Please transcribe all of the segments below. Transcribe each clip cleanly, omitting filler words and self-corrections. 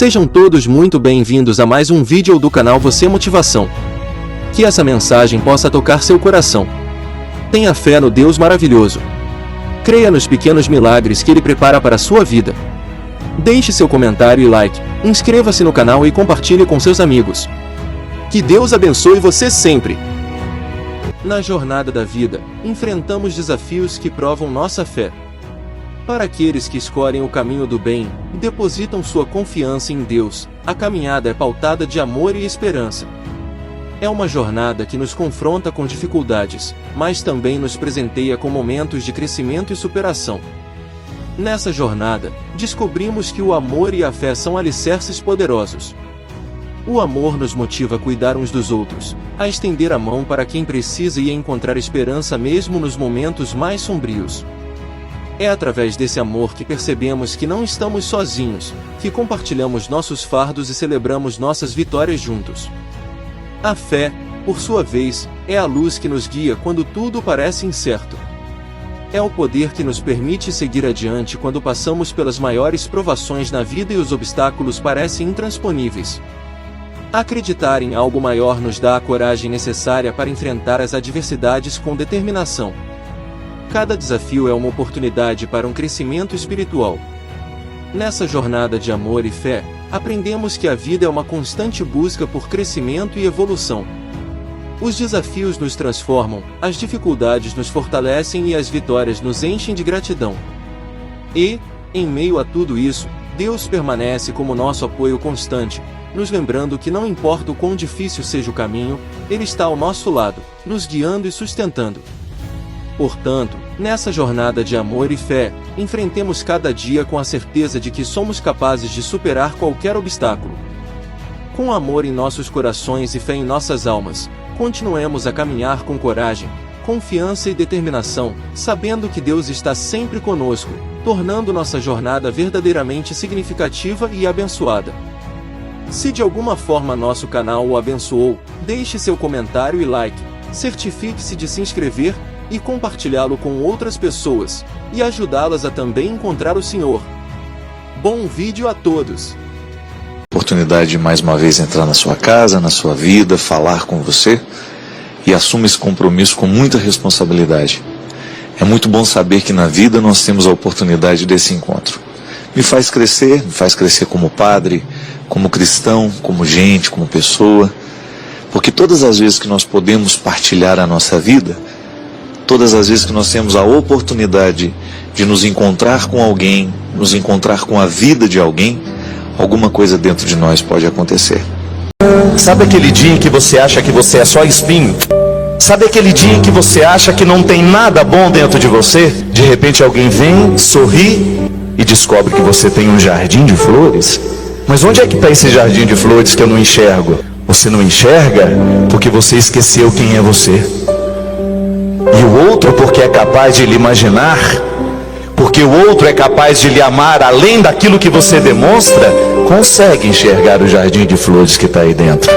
Sejam todos muito bem-vindos a mais um vídeo do canal Você Motivação. Que essa mensagem possa tocar seu coração. Tenha fé no Deus maravilhoso. Creia nos pequenos milagres que Ele prepara para a sua vida. Deixe seu comentário e like, inscreva-se no canal e compartilhe com seus amigos. Que Deus abençoe você sempre. Na jornada da vida, enfrentamos desafios que provam nossa fé. Para aqueles que escolhem o caminho do bem e depositam sua confiança em Deus, a caminhada é pautada de amor e esperança. É uma jornada que nos confronta com dificuldades, mas também nos presenteia com momentos de crescimento e superação. Nessa jornada, descobrimos que o amor e a fé são alicerces poderosos. O amor nos motiva a cuidar uns dos outros, a estender a mão para quem precisa e a encontrar esperança mesmo nos momentos mais sombrios. É através desse amor que percebemos que não estamos sozinhos, que compartilhamos nossos fardos e celebramos nossas vitórias juntos. A fé, por sua vez, é a luz que nos guia quando tudo parece incerto. É o poder que nos permite seguir adiante quando passamos pelas maiores provações na vida e os obstáculos parecem intransponíveis. Acreditar em algo maior nos dá a coragem necessária para enfrentar as adversidades com determinação. Cada desafio é uma oportunidade para um crescimento espiritual. Nessa jornada de amor e fé, aprendemos que a vida é uma constante busca por crescimento e evolução. Os desafios nos transformam, as dificuldades nos fortalecem e as vitórias nos enchem de gratidão. E, em meio a tudo isso, Deus permanece como nosso apoio constante, nos lembrando que não importa o quão difícil seja o caminho, Ele está ao nosso lado, nos guiando e sustentando. Portanto, nessa jornada de amor e fé, enfrentemos cada dia com a certeza de que somos capazes de superar qualquer obstáculo. Com amor em nossos corações e fé em nossas almas, continuemos a caminhar com coragem, confiança e determinação, sabendo que Deus está sempre conosco, tornando nossa jornada verdadeiramente significativa e abençoada. Se de alguma forma nosso canal o abençoou, deixe seu comentário e like, certifique-se de se inscrever e compartilhá-lo com outras pessoas, e ajudá-las a também encontrar o Senhor. Bom vídeo a todos! Oportunidade de mais uma vez entrar na sua casa, na sua vida, falar com você, e assumo esse compromisso com muita responsabilidade. É muito bom saber que na vida nós temos a oportunidade desse encontro. Me faz crescer como padre, como cristão, como gente, como pessoa, porque todas as vezes que nós podemos partilhar a nossa vida, todas as vezes que nós temos a oportunidade de nos encontrar com alguém, nos encontrar com a vida de alguém, alguma coisa dentro de nós pode acontecer. Sabe aquele dia em que você acha que você é só espinho? Sabe aquele dia em que você acha que não tem nada bom dentro de você? De repente alguém vem, sorri e descobre que você tem um jardim de flores. Mas onde é que está esse jardim de flores que eu não enxergo? Você não enxerga porque você esqueceu quem é você. E o outro porque é capaz de lhe imaginar, porque o outro é capaz de lhe amar além daquilo que você demonstra, consegue enxergar o jardim de flores que está aí dentro.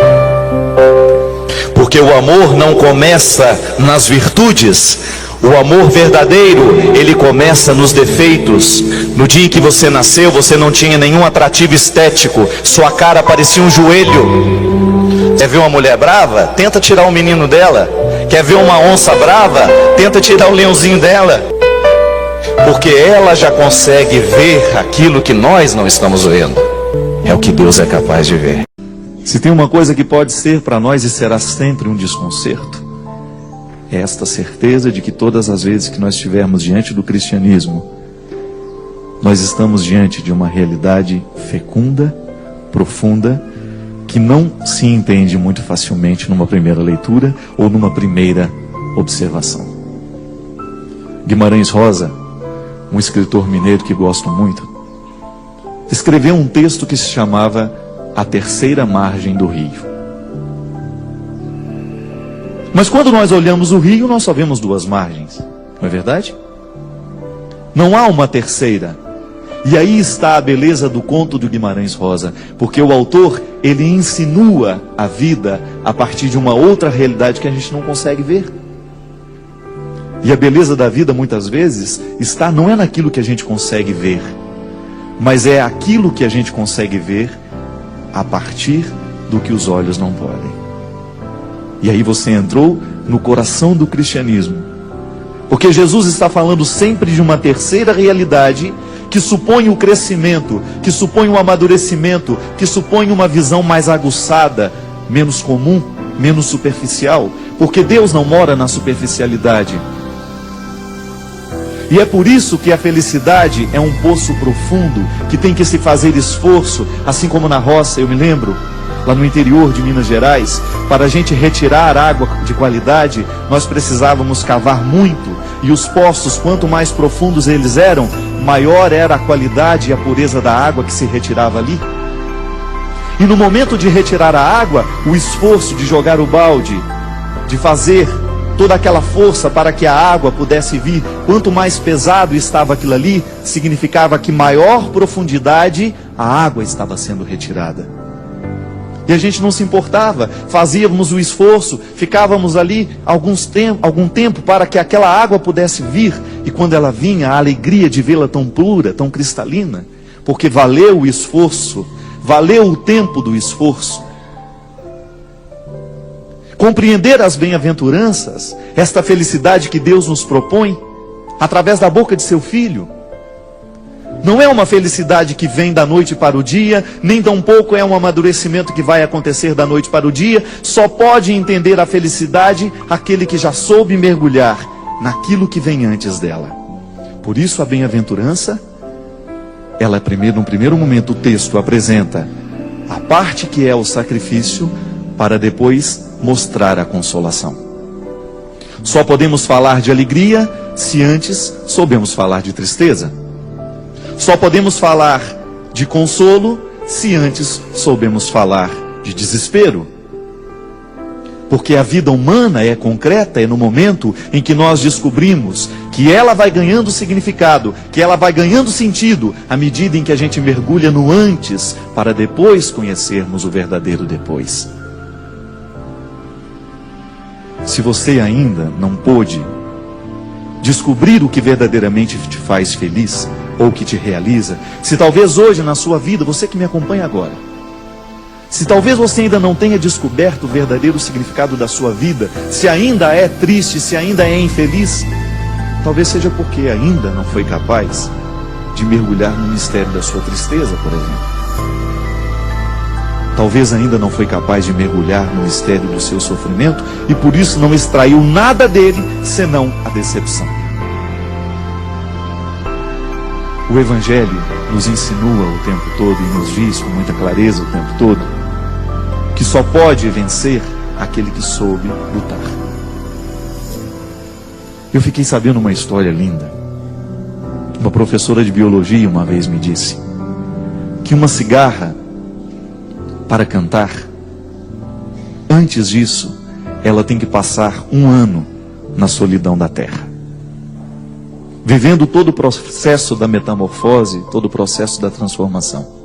Porque o amor não começa nas virtudes, o amor verdadeiro, ele começa nos defeitos. No dia em que você nasceu, você não tinha nenhum atrativo estético, sua cara parecia um joelho. Quer ver uma mulher brava? Tenta tirar o menino dela. Quer ver uma onça brava? Tenta tirar o leãozinho dela. Porque ela já consegue ver aquilo que nós não estamos vendo. É o que Deus é capaz de ver. Se tem uma coisa que pode ser para nós e será sempre um desconcerto, é esta certeza de que todas as vezes que nós estivermos diante do cristianismo, nós estamos diante de uma realidade fecunda, profunda, que não se entende muito facilmente numa primeira leitura ou numa primeira observação. Guimarães Rosa, um escritor mineiro que gosto muito, escreveu um texto que se chamava A Terceira Margem do Rio. Mas quando nós olhamos o rio, nós só vemos duas margens, não é verdade? Não há uma terceira. E aí está a beleza do conto do Guimarães Rosa, porque o autor, ele insinua a vida a partir de uma outra realidade que a gente não consegue ver. E a beleza da vida, muitas vezes, não é naquilo que a gente consegue ver, mas é aquilo que a gente consegue ver a partir do que os olhos não podem. E aí você entrou no coração do cristianismo. Porque Jesus está falando sempre de uma terceira realidade que supõe o crescimento, que supõe o amadurecimento, que supõe uma visão mais aguçada, menos comum, menos superficial. Porque Deus não mora na superficialidade. E é por isso que a felicidade é um poço profundo, que tem que se fazer esforço, assim como na roça, eu me lembro, lá no interior de Minas Gerais, para a gente retirar água de qualidade, nós precisávamos cavar muito, e os poços, quanto mais profundos eles eram, maior era a qualidade e a pureza da água que se retirava ali. E no momento de retirar a água, o esforço de jogar o balde, de fazer toda aquela força para que a água pudesse vir, quanto mais pesado estava aquilo ali, significava que maior profundidade a água estava sendo retirada. E a gente não se importava, fazíamos o esforço, ficávamos ali algum tempo para que aquela água pudesse vir, e quando ela vinha, a alegria de vê-la tão pura, tão cristalina, porque valeu o esforço, valeu o tempo do esforço. Compreender as bem-aventuranças, esta felicidade que Deus nos propõe, através da boca de seu Filho, não é uma felicidade que vem da noite para o dia, nem tampouco é um amadurecimento que vai acontecer da noite para o dia. Só pode entender a felicidade aquele que já soube mergulhar naquilo que vem antes dela. Por isso a bem-aventurança, ela num primeiro momento o texto apresenta a parte que é o sacrifício, para depois mostrar a consolação. Só podemos falar de alegria se antes soubemos falar de tristeza. Só podemos falar de consolo se antes soubemos falar de desespero. Porque a vida humana é concreta, é no momento em que nós descobrimos que ela vai ganhando significado, que ela vai ganhando sentido, à medida em que a gente mergulha no antes, para depois conhecermos o verdadeiro depois. Se você ainda não pôde descobrir o que verdadeiramente te faz feliz, ou que te realiza, se talvez hoje na sua vida, você que me acompanha agora, se talvez você ainda não tenha descoberto o verdadeiro significado da sua vida, se ainda é triste, se ainda é infeliz, talvez seja porque ainda não foi capaz de mergulhar no mistério da sua tristeza, por exemplo. Talvez ainda não foi capaz de mergulhar no mistério do seu sofrimento e por isso não extraiu nada dele, senão a decepção. O Evangelho nos insinua o tempo todo e nos diz com muita clareza o tempo todo que só pode vencer aquele que soube lutar. Eu fiquei sabendo uma história linda. Uma professora de biologia uma vez me disse que uma cigarra, para cantar, antes disso, ela tem que passar 1 ano na solidão da terra, vivendo todo o processo da metamorfose, todo o processo da transformação.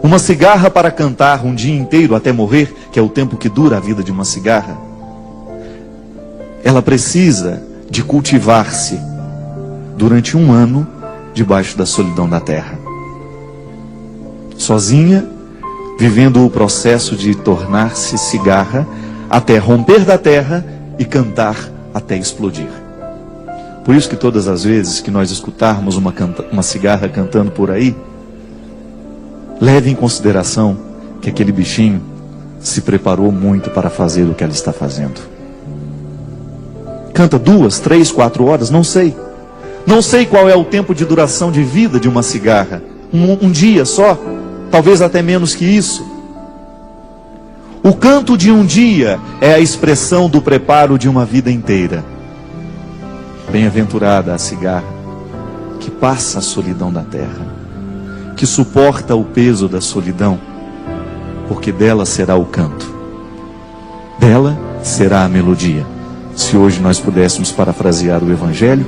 Uma cigarra para cantar um dia inteiro até morrer, que é o tempo que dura a vida de uma cigarra, ela precisa de cultivar-se durante 1 ano debaixo da solidão da terra, sozinha, vivendo o processo de tornar-se cigarra até romper da terra e cantar até explodir. Por isso que todas as vezes que nós escutarmos uma cigarra cantando por aí, leve em consideração que aquele bichinho se preparou muito para fazer o que ela está fazendo. Canta 2, 3, 4 horas, não sei. Não sei qual é o tempo de duração de vida de uma cigarra. Um dia só, talvez até menos que isso. O canto de um dia é a expressão do preparo de uma vida inteira. Bem-aventurada a cigarra que passa a solidão da terra, que suporta o peso da solidão, porque dela será o canto, dela será a melodia. Se hoje nós pudéssemos parafrasear o Evangelho,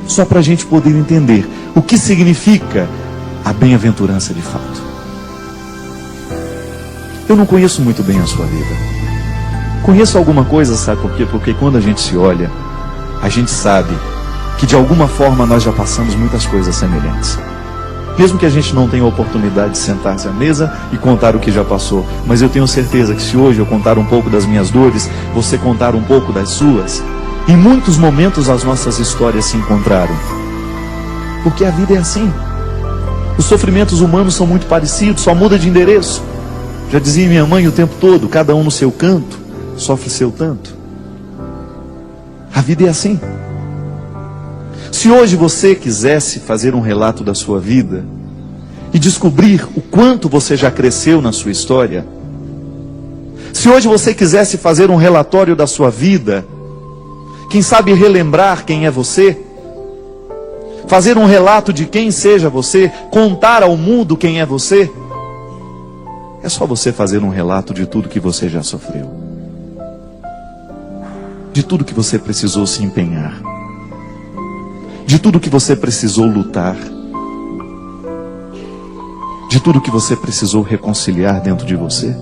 só para a gente poder entender o que significa a bem-aventurança de fato. Eu não conheço muito bem a sua vida. Conheço alguma coisa, sabe por quê? Porque quando a gente se olha, a gente sabe que de alguma forma nós já passamos muitas coisas semelhantes. Mesmo que a gente não tenha a oportunidade de sentar-se à mesa e contar o que já passou. Mas eu tenho certeza que se hoje eu contar um pouco das minhas dores, você contar um pouco das suas, em muitos momentos as nossas histórias se encontraram. Porque a vida é assim. Os sofrimentos humanos são muito parecidos, só muda de endereço. Já dizia minha mãe o tempo todo, cada um no seu canto, sofre seu tanto. A vida é assim. Se hoje você quisesse fazer um relato da sua vida e descobrir o quanto você já cresceu na sua história, se hoje você quisesse fazer um relatório da sua vida, quem sabe relembrar quem é você, fazer um relato de quem seja você, contar ao mundo quem é você, é só você fazer um relato de tudo que você já sofreu, de tudo que você precisou se empenhar, de tudo que você precisou lutar, de tudo que você precisou reconciliar dentro de você.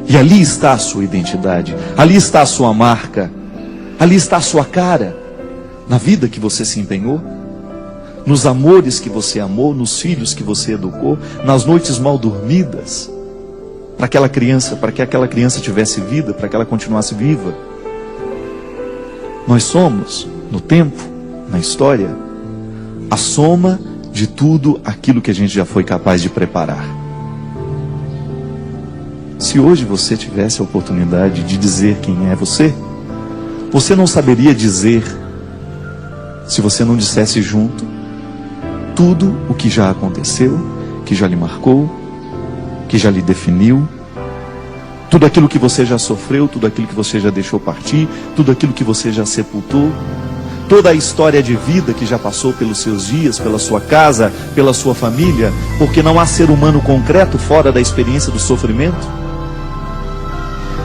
E ali está a sua identidade, ali está a sua marca, ali está a sua cara, na vida que você se empenhou, nos amores que você amou, nos filhos que você educou, nas noites mal dormidas, para que aquela criança tivesse vida, para que ela continuasse viva. Nós somos, no tempo, na história, a soma de tudo aquilo que a gente já foi capaz de preparar. Se hoje você tivesse a oportunidade de dizer quem é você, você não saberia dizer se você não dissesse junto tudo o que já aconteceu, que já lhe marcou, que já lhe definiu, tudo aquilo que você já sofreu, tudo aquilo que você já deixou partir, tudo aquilo que você já sepultou, toda a história de vida que já passou pelos seus dias, pela sua casa, pela sua família, porque não há ser humano concreto fora da experiência do sofrimento.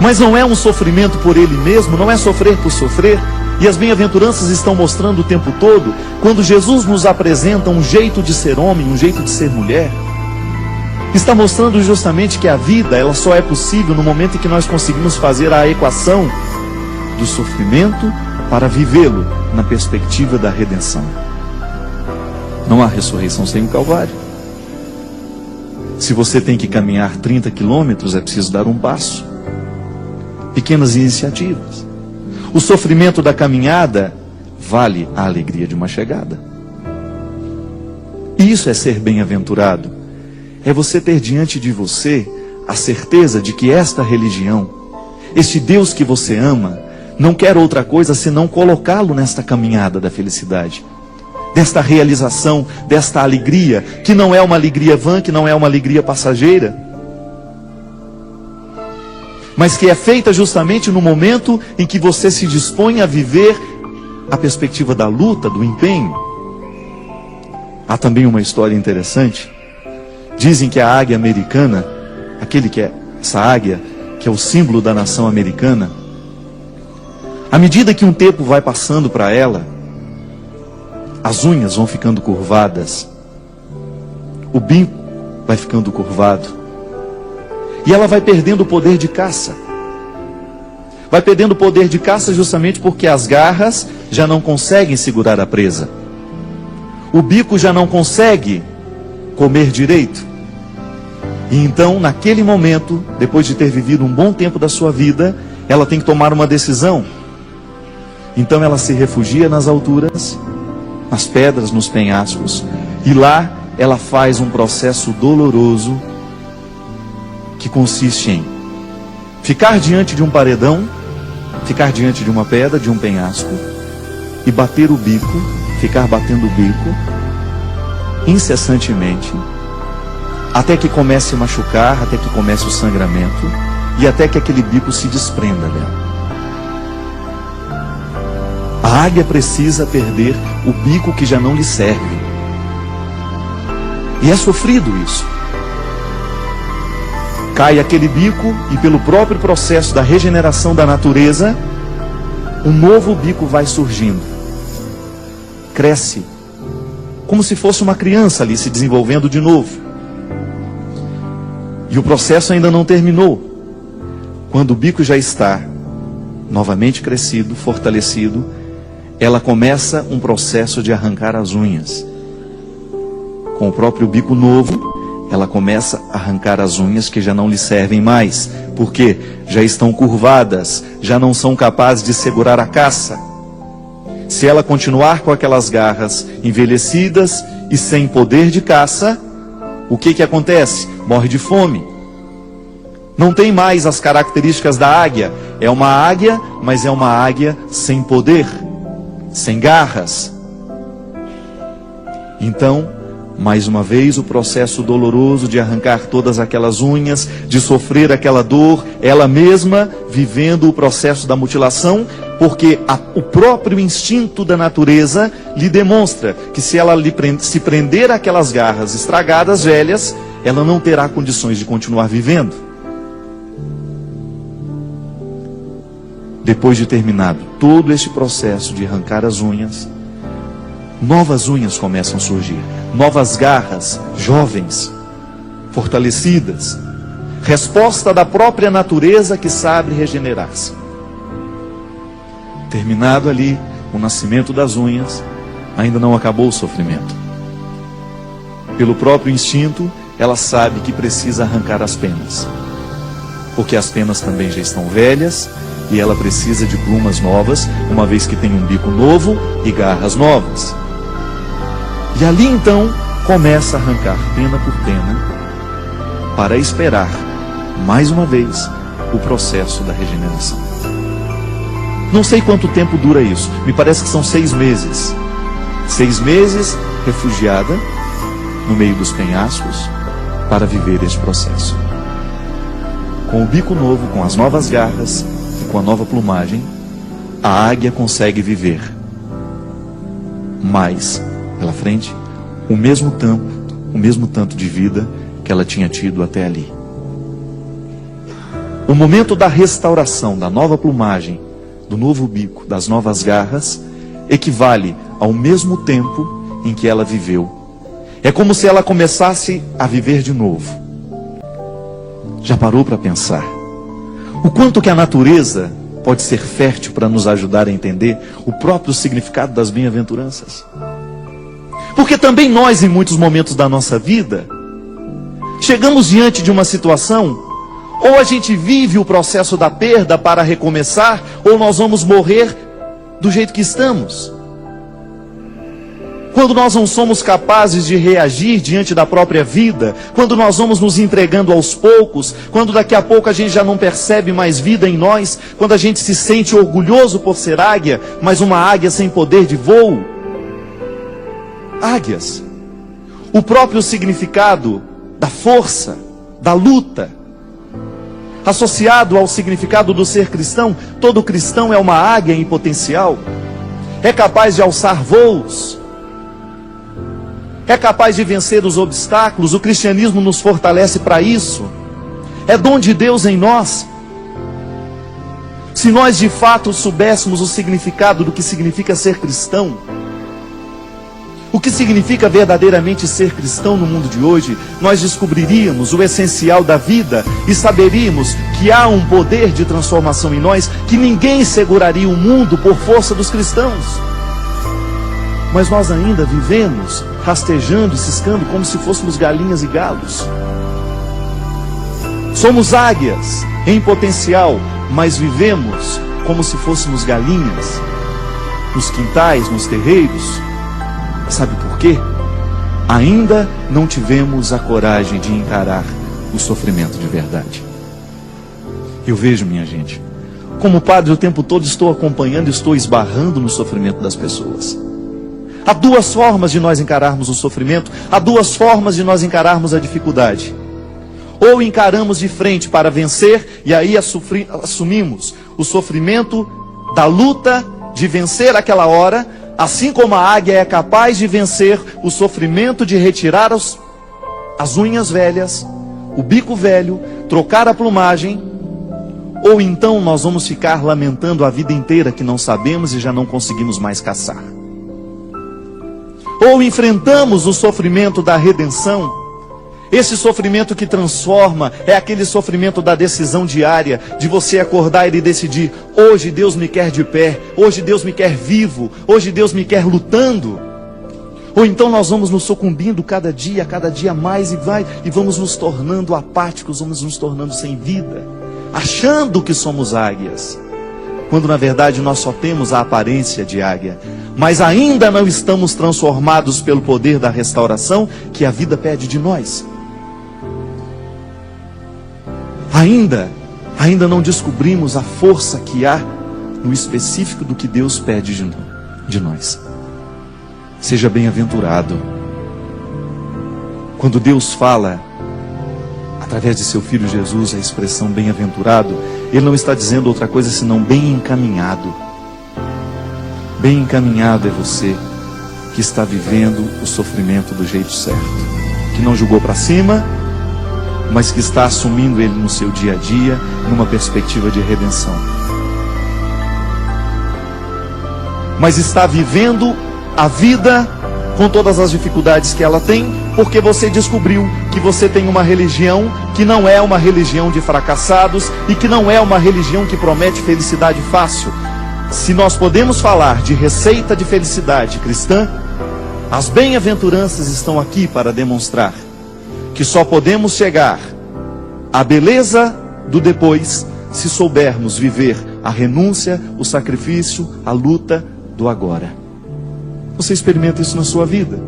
Mas não é um sofrimento por ele mesmo, não é sofrer por sofrer. E as bem-aventuranças estão mostrando o tempo todo, quando Jesus nos apresenta um jeito de ser homem, um jeito de ser mulher, está mostrando justamente que a vida, ela só é possível no momento em que nós conseguimos fazer a equação do sofrimento para vivê-lo na perspectiva da redenção. Não há ressurreição sem o Calvário. Se você tem que caminhar 30 quilômetros, é preciso dar um passo. Pequenas iniciativas. O sofrimento da caminhada vale a alegria de uma chegada. E isso é ser bem-aventurado. É você ter diante de você a certeza de que esta religião, este Deus que você ama, não quer outra coisa senão colocá-lo nesta caminhada da felicidade, desta realização, desta alegria, que não é uma alegria vã, que não é uma alegria passageira, mas que é feita justamente no momento em que você se dispõe a viver a perspectiva da luta, do empenho. Há também uma história interessante. Dizem que a águia americana, essa águia, que é o símbolo da nação americana, à medida que um tempo vai passando para ela, as unhas vão ficando curvadas, o bico vai ficando curvado, e ela vai perdendo o poder de caça. Vai perdendo o poder de caça justamente porque as garras já não conseguem segurar a presa. O bico já não consegue comer direito. E então, naquele momento, depois de ter vivido um bom tempo da sua vida, ela tem que tomar uma decisão. Então ela se refugia nas alturas, nas pedras, nos penhascos, e lá ela faz um processo doloroso que consiste em ficar diante de um paredão, ficar diante de uma pedra, de um penhasco, e bater o bico, ficar batendo o bico incessantemente, até que comece a machucar, até que comece o sangramento, e até que aquele bico se desprenda dela. A águia precisa perder o bico que já não lhe serve. E é sofrido isso. Cai aquele bico e pelo próprio processo da regeneração da natureza, um novo bico vai surgindo. Cresce. Como se fosse uma criança ali se desenvolvendo de novo. E o processo ainda não terminou. Quando o bico já está novamente crescido, fortalecido, ela começa um processo de arrancar as unhas. Com o próprio bico novo, ela começa a arrancar as unhas que já não lhe servem mais, porque já estão curvadas, já não são capazes de segurar a caça. Se ela continuar com aquelas garras envelhecidas e sem poder de caça, o que acontece? Morre de fome. Não tem mais as características da águia. É uma águia, mas é uma águia sem poder, sem garras. Então, mais uma vez, o processo doloroso de arrancar todas aquelas unhas, de sofrer aquela dor, ela mesma vivendo o processo da mutilação, porque o próprio instinto da natureza lhe demonstra que se ela se prender àquelas garras estragadas, velhas, ela não terá condições de continuar vivendo. Depois de terminado todo este processo de arrancar as unhas, novas unhas começam a surgir, novas garras, jovens, fortalecidas, resposta da própria natureza que sabe regenerar-se. Terminado ali o nascimento das unhas, ainda não acabou o sofrimento. Pelo próprio instinto, ela sabe que precisa arrancar as penas, porque as penas também já estão velhas, e ela precisa de plumas novas, uma vez que tem um bico novo e garras novas. E ali então começa a arrancar pena por pena, para esperar, mais uma vez, o processo da regeneração. Não sei quanto tempo dura isso, me parece que são 6 meses. 6 meses refugiada no meio dos penhascos para viver este processo. Com o bico novo, com as novas garras, com a nova plumagem, a águia consegue viver. Mas, pela frente, o mesmo tanto de vida que ela tinha tido até ali. O momento da restauração, da nova plumagem, do novo bico, das novas garras, equivale ao mesmo tempo em que ela viveu. É como se ela começasse a viver de novo. Já parou para pensar o quanto que a natureza pode ser fértil para nos ajudar a entender o próprio significado das bem-aventuranças? Porque também nós, em muitos momentos da nossa vida, chegamos diante de uma situação, ou a gente vive o processo da perda para recomeçar, ou nós vamos morrer do jeito que estamos. Quando nós não somos capazes de reagir diante da própria vida, quando nós vamos nos entregando aos poucos, quando daqui a pouco a gente já não percebe mais vida em nós, quando a gente se sente orgulhoso por ser águia, mas uma águia sem poder de voo. Águias, o próprio significado da força, da luta, associado ao significado do ser cristão, todo cristão é uma águia em potencial, é capaz de alçar voos, é capaz de vencer os obstáculos. O cristianismo nos fortalece para isso. É dom de Deus em nós. Se nós de fato soubéssemos o significado do que significa ser cristão, o que significa verdadeiramente ser cristão no mundo de hoje, nós descobriríamos o essencial da vida e saberíamos que há um poder de transformação em nós, que ninguém seguraria o mundo por força dos cristãos. Mas nós ainda vivemos rastejando e ciscando como se fôssemos galinhas e galos. Somos águias em potencial, mas vivemos como se fôssemos galinhas, nos quintais, nos terreiros. Sabe por quê? Ainda não tivemos a coragem de encarar o sofrimento de verdade. Eu vejo, minha gente, como padre o tempo todo estou acompanhando, estou esbarrando no sofrimento das pessoas. Há 2 formas de nós encararmos o sofrimento, há 2 formas de nós encararmos a dificuldade. Ou encaramos de frente para vencer, e aí assumimos o sofrimento da luta de vencer aquela hora, assim como a águia é capaz de vencer o sofrimento de retirar as unhas velhas, o bico velho, trocar a plumagem. Ou então nós vamos ficar lamentando a vida inteira que não sabemos e já não conseguimos mais caçar. Ou enfrentamos o sofrimento da redenção, esse sofrimento que transforma, é aquele sofrimento da decisão diária, de você acordar e decidir: hoje Deus me quer de pé, hoje Deus me quer vivo, hoje Deus me quer lutando. Ou então nós vamos nos sucumbindo cada dia mais e vamos nos tornando apáticos, vamos nos tornando sem vida, achando que somos águias, quando na verdade nós só temos a aparência de águia, mas ainda não estamos transformados pelo poder da restauração que a vida pede de nós. Ainda não descobrimos a força que há no específico do que Deus pede de nós. Seja bem-aventurado. Quando Deus fala, através de seu Filho Jesus, a expressão bem-aventurado, Ele não está dizendo outra coisa senão bem encaminhado. Bem encaminhado é você que está vivendo o sofrimento do jeito certo, que não jogou para cima, mas que está assumindo ele no seu dia a dia, numa perspectiva de redenção. Mas está vivendo a vida com todas as dificuldades que ela tem, porque você descobriu que você tem uma religião que não é uma religião de fracassados e que não é uma religião que promete felicidade fácil. Se nós podemos falar de receita de felicidade cristã, as bem-aventuranças estão aqui para demonstrar que só podemos chegar à beleza do depois se soubermos viver a renúncia, o sacrifício, a luta do agora. Você experimenta isso na sua vida?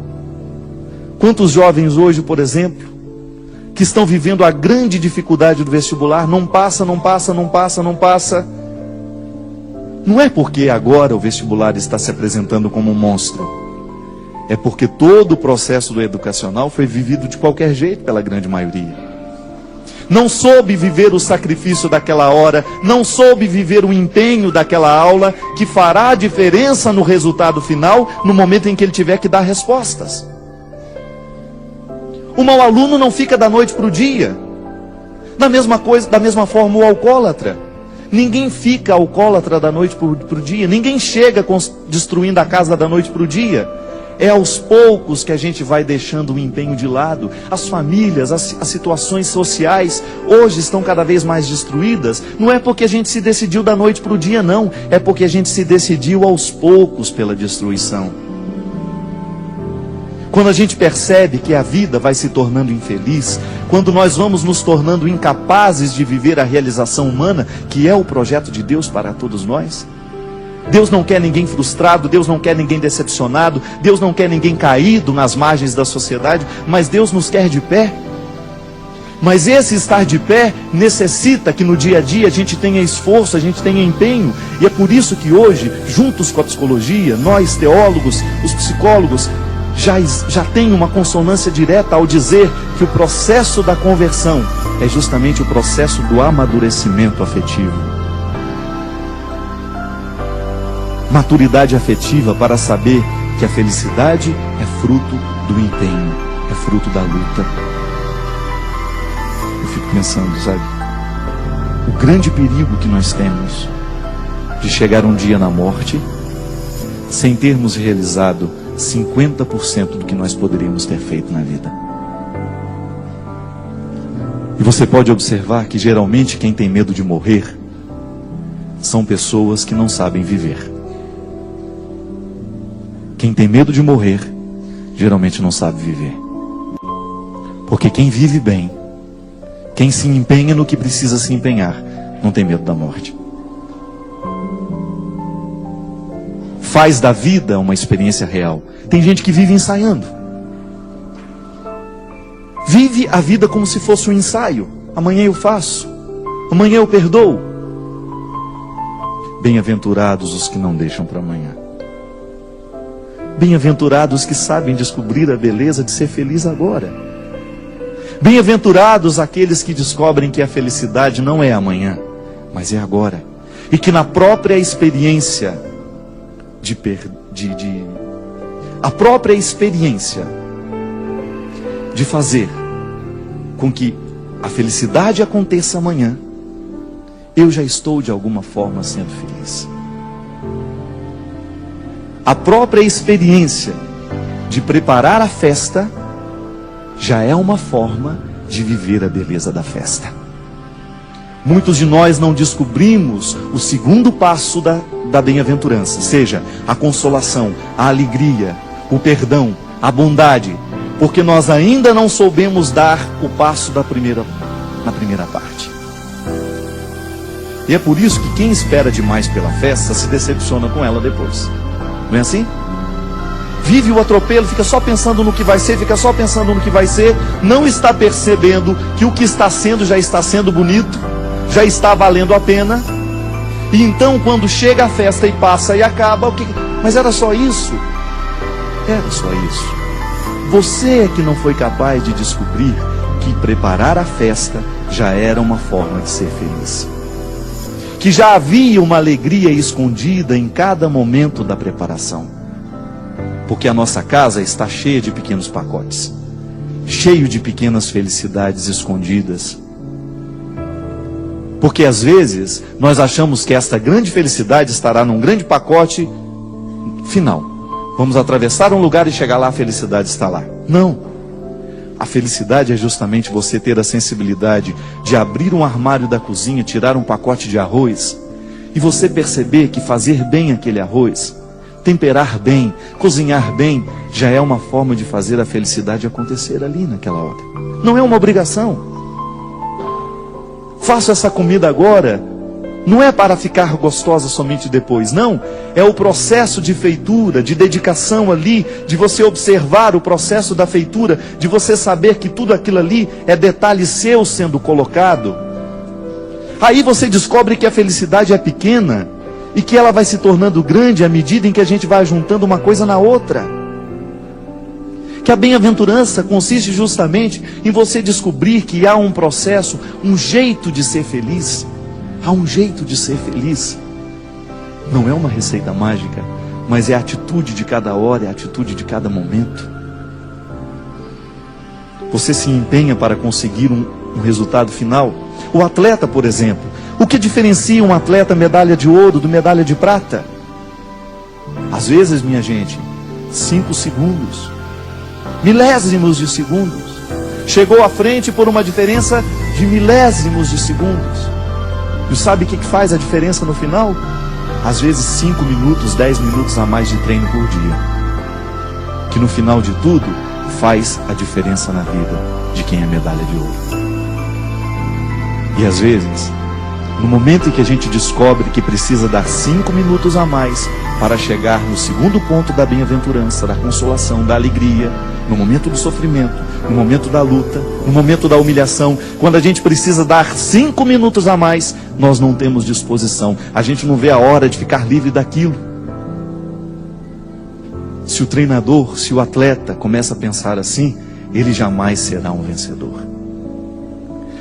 Quantos jovens hoje, por exemplo, que estão vivendo a grande dificuldade do vestibular, não passa. Não é porque agora o vestibular está se apresentando como um monstro. É porque todo o processo do educacional foi vivido de qualquer jeito pela grande maioria. Não soube viver o sacrifício daquela hora, não soube viver o empenho daquela aula, que fará a diferença no resultado final, no momento em que ele tiver que dar respostas. O mau aluno não fica da noite para o dia. Da mesma forma o alcoólatra. Ninguém fica alcoólatra da noite para o dia, ninguém chega destruindo a casa da noite para o dia. É aos poucos que a gente vai deixando o empenho de lado. As famílias, as situações sociais hoje estão cada vez mais destruídas. Não é porque a gente se decidiu da noite para o dia, não. É porque a gente se decidiu aos poucos pela destruição. Quando a gente percebe que a vida vai se tornando infeliz, quando nós vamos nos tornando incapazes de viver a realização humana, que é o projeto de Deus para todos nós. Deus não quer ninguém frustrado, Deus não quer ninguém decepcionado, Deus não quer ninguém caído nas margens da sociedade, mas Deus nos quer de pé. Mas esse estar de pé necessita que no dia a dia a gente tenha esforço, a gente tenha empenho. E é por isso que hoje, juntos com a psicologia, nós teólogos, os psicólogos, já tem uma consonância direta ao dizer que o processo da conversão é justamente o processo do amadurecimento afetivo. Maturidade afetiva para saber que a felicidade é fruto do empenho, é fruto da luta. Eu fico pensando, sabe? O grande perigo que nós temos de chegar um dia na morte sem termos realizado 50% do que nós poderíamos ter feito na vida. E você pode observar que geralmente quem tem medo de morrer são pessoas que não sabem viver. Quem tem medo de morrer, geralmente não sabe viver. Porque quem vive bem, quem se empenha no que precisa se empenhar, não tem medo da morte. Faz da vida uma experiência real. Tem gente que vive ensaiando. Vive a vida como se fosse um ensaio. Amanhã eu faço. Amanhã eu perdoo. Bem-aventurados os que não deixam para amanhã. Bem-aventurados que sabem descobrir a beleza de ser feliz agora. Bem-aventurados aqueles que descobrem que a felicidade não é amanhã, mas é agora. E que na própria experiência a própria experiência de fazer com que a felicidade aconteça amanhã, eu já estou de alguma forma sendo feliz. A própria experiência de preparar a festa já é uma forma de viver a beleza da festa. Muitos de nós não descobrimos o segundo passo da bem-aventurança, seja a consolação, a alegria, o perdão, a bondade, porque nós ainda não soubemos dar o passo na primeira parte. E é por isso que quem espera demais pela festa se decepciona com ela depois. Não é assim? Vive o atropelo, fica só pensando no que vai ser, não está percebendo que o que está sendo já está sendo bonito, já está valendo a pena. E então quando chega a festa e passa e acaba, mas era só isso? Era só isso. Você é que não foi capaz de descobrir que preparar a festa já era uma forma de ser feliz. Que já havia uma alegria escondida em cada momento da preparação. Porque a nossa casa está cheia de pequenos pacotes, cheio de pequenas felicidades escondidas. Porque às vezes nós achamos que esta grande felicidade estará num grande pacote final. Vamos atravessar um lugar e chegar lá, a felicidade está lá. Não. A felicidade é justamente você ter a sensibilidade de abrir um armário da cozinha, tirar um pacote de arroz e você perceber que fazer bem aquele arroz, temperar bem, cozinhar bem, já é uma forma de fazer a felicidade acontecer ali naquela hora. Não é uma obrigação. Faço essa comida agora, não é para ficar gostosa somente depois, não. É o processo de feitura, de dedicação ali, de você observar o processo da feitura, de você saber que tudo aquilo ali é detalhe seu sendo colocado. Aí você descobre que a felicidade é pequena e que ela vai se tornando grande à medida em que a gente vai juntando uma coisa na outra. Que a bem-aventurança consiste justamente em você descobrir que há um processo, um jeito de ser feliz. Há um jeito de ser feliz. Não é uma receita mágica, mas é a atitude de cada hora, é a atitude de cada momento. Você se empenha para conseguir um resultado final. O atleta, por exemplo, o que diferencia um atleta medalha de ouro do medalha de prata? Às vezes, minha gente, 5 segundos, milésimos de segundos. Chegou à frente por uma diferença de milésimos de segundos. E sabe o que faz a diferença no final? Às vezes 5 minutos, 10 minutos a mais de treino por dia. Que no final de tudo, faz a diferença na vida de quem é medalha de ouro. E às vezes, no momento em que a gente descobre que precisa dar 5 minutos a mais para chegar no segundo ponto da bem-aventurança, da consolação, da alegria, no momento do sofrimento, no momento da luta, no momento da humilhação, quando a gente precisa dar 5 minutos a mais, nós não temos disposição, a gente não vê a hora de ficar livre daquilo. Se o treinador, se o atleta começa a pensar assim, ele jamais será um vencedor.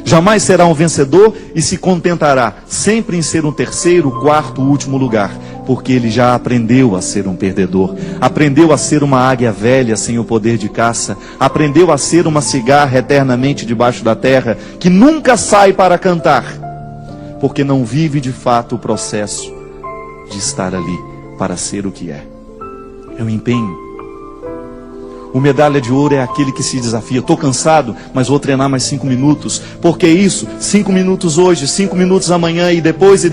Jamais será um vencedor e se contentará sempre em ser um terceiro, quarto, último lugar, porque ele já aprendeu a ser um perdedor, aprendeu a ser uma águia velha sem o poder de caça, aprendeu a ser uma cigarra eternamente debaixo da terra, que nunca sai para cantar, porque não vive de fato o processo de estar ali para ser o que é. É um empenho. O medalha de ouro é aquele que se desafia. Estou cansado, mas vou treinar mais 5 minutos. Porque isso, 5 minutos hoje, 5 minutos amanhã e depois,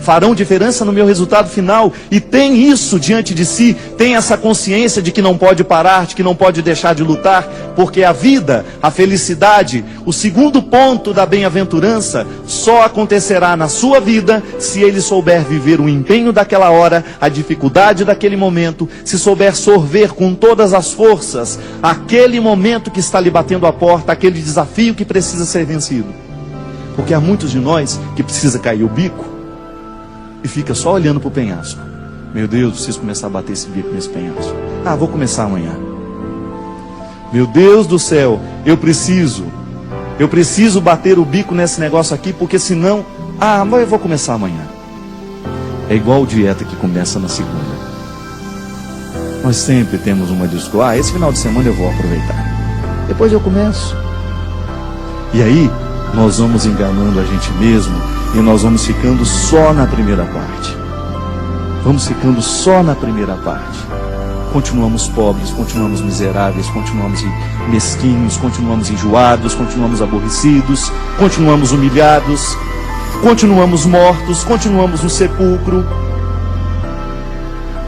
farão diferença no meu resultado final. E tem isso diante de si, tem essa consciência de que não pode parar, de que não pode deixar de lutar. Porque a vida, a felicidade, o segundo ponto da bem-aventurança, só acontecerá na sua vida se ele souber viver o empenho daquela hora, a dificuldade daquele momento, se souber sorver com todas as forças aquele momento que está lhe batendo a porta, aquele desafio que precisa ser vencido. Porque há muitos de nós que precisa cair o bico e fica só olhando para o penhasco. Meu Deus, preciso começar a bater esse bico nesse penhasco. Vou começar amanhã. Meu Deus do céu, eu preciso bater o bico nesse negócio aqui, porque senão, mas eu vou começar amanhã. É igual dieta que começa na segunda. Nós sempre temos uma desculpa. Esse final de semana eu vou aproveitar. Depois eu começo. E aí, nós vamos enganando a gente mesmo e nós vamos ficando só na primeira parte. Vamos ficando só na primeira parte. Continuamos pobres, continuamos miseráveis, continuamos mesquinhos, continuamos enjoados, continuamos aborrecidos, continuamos humilhados, continuamos mortos, continuamos no sepulcro.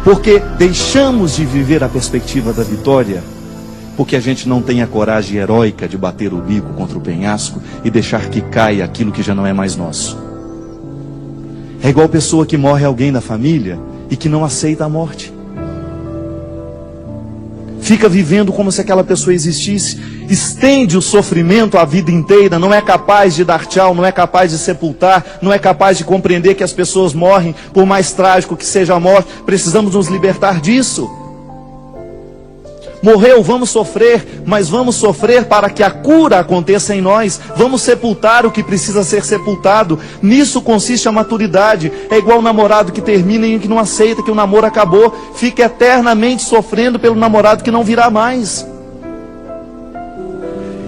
Porque deixamos de viver a perspectiva da vitória, porque a gente não tem a coragem heróica de bater o bico contra o penhasco e deixar que caia aquilo que já não é mais nosso. É igual pessoa que morre alguém da família e que não aceita a morte. Fica vivendo como se aquela pessoa existisse, estende o sofrimento a vida inteira, não é capaz de dar tchau, não é capaz de sepultar, não é capaz de compreender que as pessoas morrem, por mais trágico que seja a morte. Precisamos nos libertar disso. Morreu, vamos sofrer, mas vamos sofrer para que a cura aconteça em nós. Vamos sepultar o que precisa ser sepultado. Nisso consiste a maturidade. É igual o namorado que termina e que não aceita que o namoro acabou, fica eternamente sofrendo pelo namorado que não virá mais.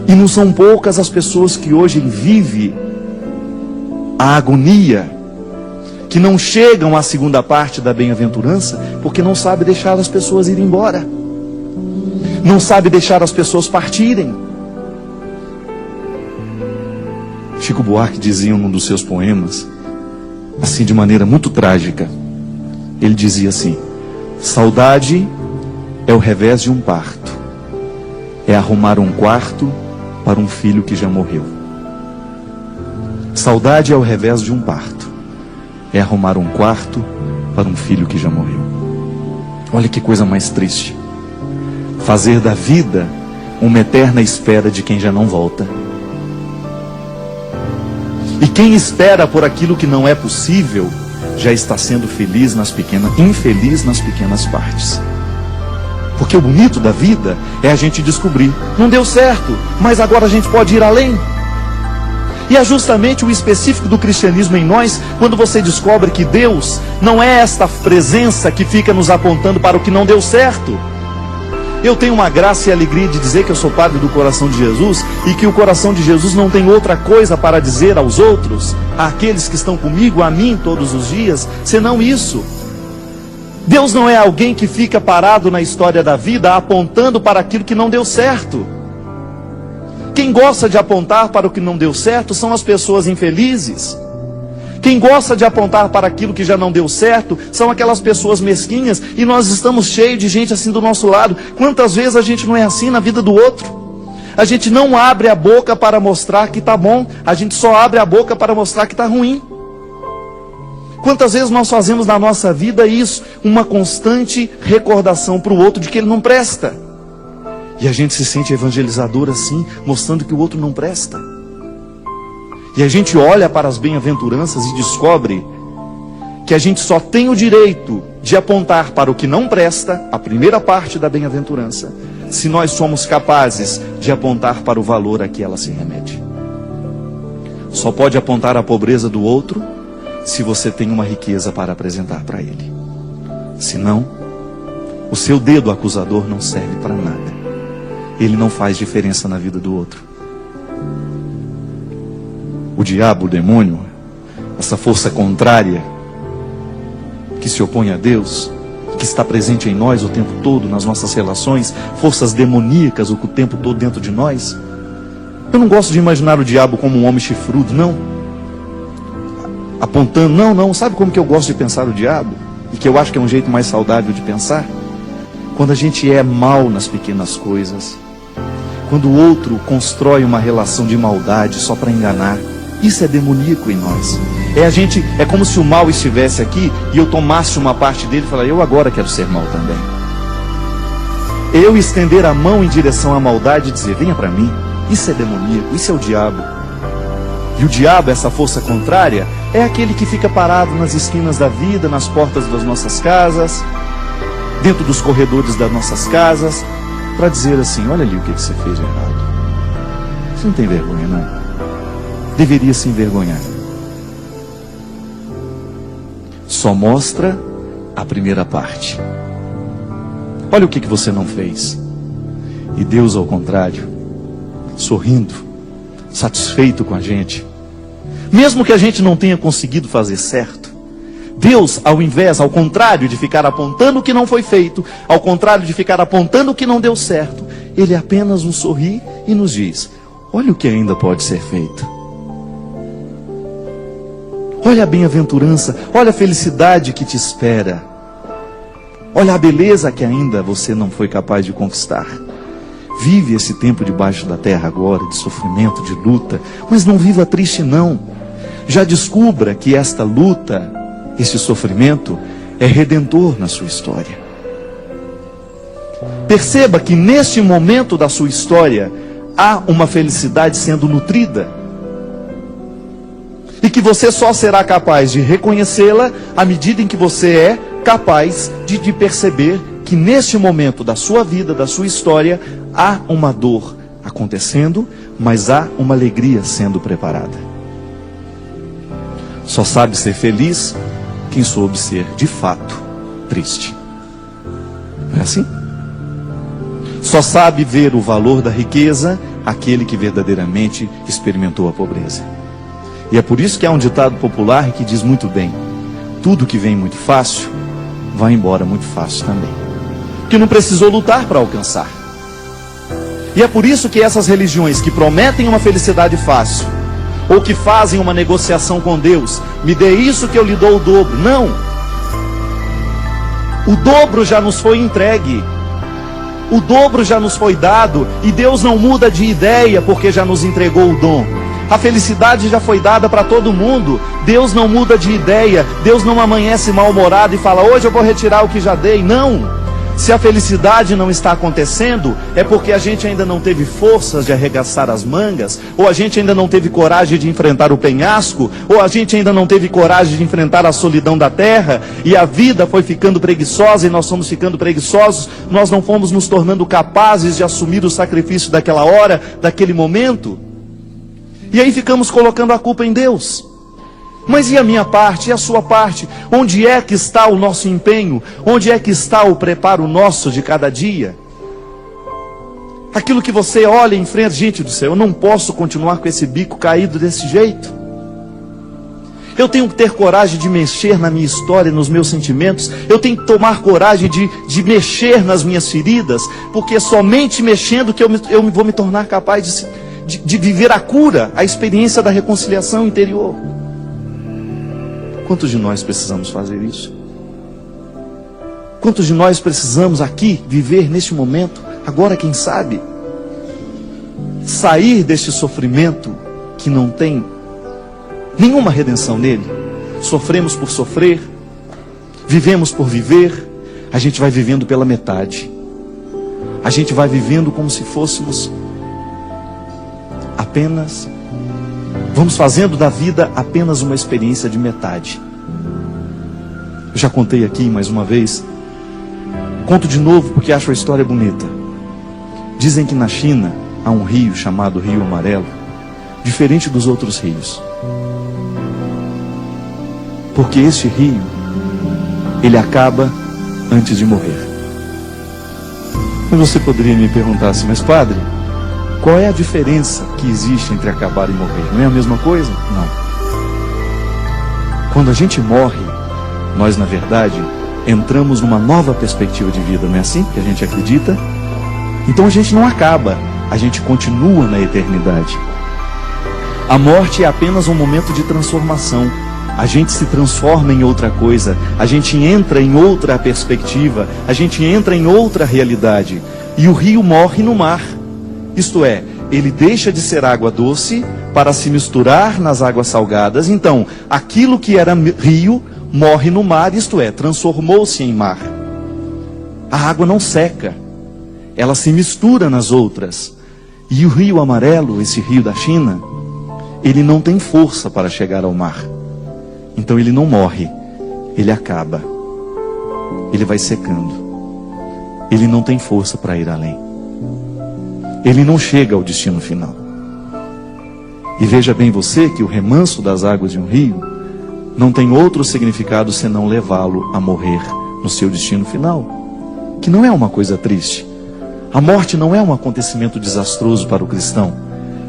E não são poucas as pessoas que hoje vivem a agonia, que não chegam à segunda parte da bem-aventurança, porque não sabe deixar as pessoas irem embora. Não sabe deixar as pessoas partirem. Chico Buarque dizia em um dos seus poemas, assim de maneira muito trágica, ele dizia assim: saudade é o revés de um parto, é arrumar um quarto para um filho que já morreu. Saudade é o revés de um parto, é arrumar um quarto para um filho que já morreu. Olha que coisa mais triste. Fazer da vida uma eterna espera de quem já não volta. E quem espera por aquilo que não é possível, já está sendo infeliz nas pequenas partes. Porque o bonito da vida é a gente descobrir, não deu certo, mas agora a gente pode ir além. E é justamente o específico do cristianismo em nós, quando você descobre que Deus não é esta presença que fica nos apontando para o que não deu certo. Eu tenho uma graça e alegria de dizer que eu sou padre do coração de Jesus e que o coração de Jesus não tem outra coisa para dizer aos outros, àqueles que estão comigo, a mim todos os dias, senão isso. Deus não é alguém que fica parado na história da vida apontando para aquilo que não deu certo. Quem gosta de apontar para o que não deu certo são as pessoas infelizes. Quem gosta de apontar para aquilo que já não deu certo são aquelas pessoas mesquinhas, e nós estamos cheios de gente assim do nosso lado. Quantas vezes a gente não é assim na vida do outro? A gente não abre a boca para mostrar que está bom, a gente só abre a boca para mostrar que está ruim. Quantas vezes nós fazemos na nossa vida isso, uma constante recordação para o outro de que ele não presta. E a gente se sente evangelizador assim, mostrando que o outro não presta. E a gente olha para as bem-aventuranças e descobre que a gente só tem o direito de apontar para o que não presta, a primeira parte da bem-aventurança, se nós somos capazes de apontar para o valor a que ela se remete. Só pode apontar a pobreza do outro se você tem uma riqueza para apresentar para ele. Senão, o seu dedo acusador não serve para nada. Ele não faz diferença na vida do outro. O diabo, o demônio, essa força contrária que se opõe a Deus, que está presente em nós o tempo todo, nas nossas relações, forças demoníacas o tempo todo dentro de nós. Eu não gosto de imaginar o diabo como um homem chifrudo, não. Apontando, não. Sabe como que eu gosto de pensar o diabo? E que eu acho que é um jeito mais saudável de pensar? Quando a gente é mal nas pequenas coisas. Quando o outro constrói uma relação de maldade só para enganar. Isso é demoníaco em nós. É como se o mal estivesse aqui e eu tomasse uma parte dele e falasse: eu agora quero ser mal também. Eu estender a mão em direção à maldade e dizer: venha para mim. Isso é demoníaco, isso é o diabo. E o diabo, essa força contrária, é aquele que fica parado nas esquinas da vida, nas portas das nossas casas, dentro dos corredores das nossas casas, para dizer assim: olha ali o que você fez de errado. Você não tem vergonha, não? Deveria se envergonhar. Só mostra a primeira parte. Olha o que você não fez. E Deus, ao contrário, sorrindo, satisfeito com a gente, mesmo que a gente não tenha conseguido fazer certo, Deus, ao contrário de ficar apontando o que não foi feito, ao contrário de ficar apontando o que não deu certo, Ele apenas nos sorri e nos diz: olha o que ainda pode ser feito. Olha a bem-aventurança, olha a felicidade que te espera. Olha a beleza que ainda você não foi capaz de conquistar. Vive esse tempo debaixo da terra agora, de sofrimento, de luta, mas não viva triste não. Já descubra que esta luta, esse sofrimento, é redentor na sua história. Perceba que neste momento da sua história, há uma felicidade sendo nutrida. E que você só será capaz de reconhecê-la à medida em que você é capaz de perceber que neste momento da sua vida, da sua história, há uma dor acontecendo, mas há uma alegria sendo preparada. Só sabe ser feliz quem soube ser, de fato, triste. Não é assim? Só sabe ver o valor da riqueza aquele que verdadeiramente experimentou a pobreza. E é por isso que há um ditado popular que diz muito bem: tudo que vem muito fácil, vai embora muito fácil também. Que não precisou lutar para alcançar. E é por isso que essas religiões que prometem uma felicidade fácil, ou que fazem uma negociação com Deus, me dê isso que eu lhe dou o dobro. Não! O dobro já nos foi entregue. O dobro já nos foi dado, e Deus não muda de ideia porque já nos entregou o dom. A felicidade já foi dada para todo mundo. Deus não muda de ideia. Deus não amanhece mal-humorado e fala: hoje eu vou retirar o que já dei. Não! Se a felicidade não está acontecendo, é porque a gente ainda não teve forças de arregaçar as mangas, ou a gente ainda não teve coragem de enfrentar o penhasco, ou a gente ainda não teve coragem de enfrentar a solidão da terra, e a vida foi ficando preguiçosa, e nós fomos ficando preguiçosos, nós não fomos nos tornando capazes de assumir o sacrifício daquela hora, daquele momento. E aí ficamos colocando a culpa em Deus. Mas e a minha parte, e a sua parte? Onde é que está o nosso empenho? Onde é que está o preparo nosso de cada dia? Aquilo que você olha em frente, gente do céu, eu não posso continuar com esse bico caído desse jeito. Eu tenho que ter coragem de mexer na minha história, nos meus sentimentos. Eu tenho que tomar coragem de mexer nas minhas feridas, porque é somente mexendo que eu vou me tornar capaz de viver a cura, a experiência da reconciliação interior. Quantos de nós precisamos fazer isso? Quantos de nós precisamos aqui viver neste momento, agora quem sabe, sair deste sofrimento que não tem nenhuma redenção nele? Sofremos por sofrer, vivemos por viver, a gente vai vivendo pela metade. A gente vai vivendo como se fôssemos apenas... Vamos fazendo da vida apenas uma experiência de metade. Eu já contei aqui mais uma vez. Conto de novo porque acho a história bonita. Dizem que na China há um rio chamado Rio Amarelo, diferente dos outros rios. Porque este rio, ele acaba antes de morrer. Mas você poderia me perguntar assim: mas padre, qual é a diferença que existe entre acabar e morrer? Não é a mesma coisa? Não. Quando a gente morre, nós na verdade entramos numa nova perspectiva de vida, não é assim que a gente acredita? Então a gente não acaba, a gente continua na eternidade. A morte é apenas um momento de transformação. A gente se transforma em outra coisa, a gente entra em outra perspectiva, a gente entra em outra realidade. E o rio morre no mar. Isto é, ele deixa de ser água doce para se misturar nas águas salgadas. Então, aquilo que era rio morre no mar, isto é, transformou-se em mar. A água não seca, ela se mistura nas outras. E o Rio Amarelo, esse rio da China, ele não tem força para chegar ao mar. Então ele não morre, ele acaba. Ele vai secando. Ele não tem força para ir além. Ele não chega ao destino final. E veja bem você que o remanso das águas de um rio não tem outro significado senão levá-lo a morrer no seu destino final. Que não é uma coisa triste. A morte não é um acontecimento desastroso para o cristão.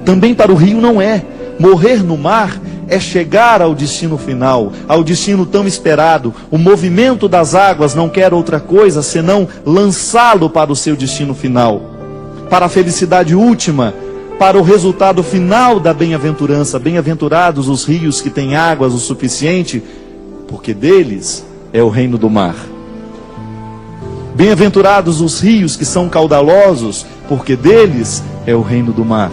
Também para o rio não é. Morrer no mar é chegar ao destino final, ao destino tão esperado. O movimento das águas não quer outra coisa senão lançá-lo para o seu destino final, para a felicidade última, para o resultado final da bem-aventurança. Bem-aventurados os rios que têm águas o suficiente, porque deles é o reino do mar. Bem-aventurados os rios que são caudalosos, porque deles é o reino do mar.